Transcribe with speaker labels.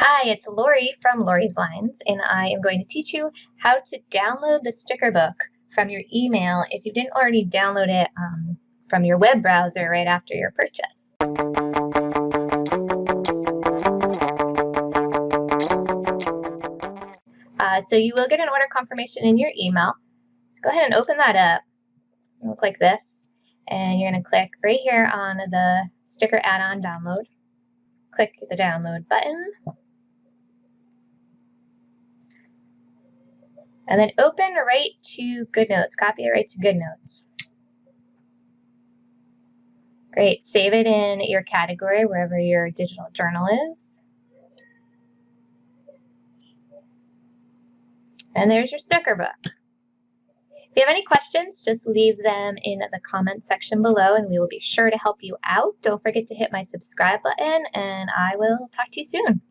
Speaker 1: Hi, it's Laurie from Lauries Lines, and I am going to teach you how to download the sticker book from your email if you didn't already download it from your web browser right after your purchase. So you will get an order confirmation in your email. So go ahead and open that up. It'll look like this. And you're going to click right here on the sticker add-on download. Click the download button. And then open right to GoodNotes. Copy it right to GoodNotes. Great. Save it in your category, wherever your digital journal is. And there's your sticker book. If you have any questions, just leave them in the comment section below and we will be sure to help you out. Don't forget to hit my subscribe button and I will talk to you soon.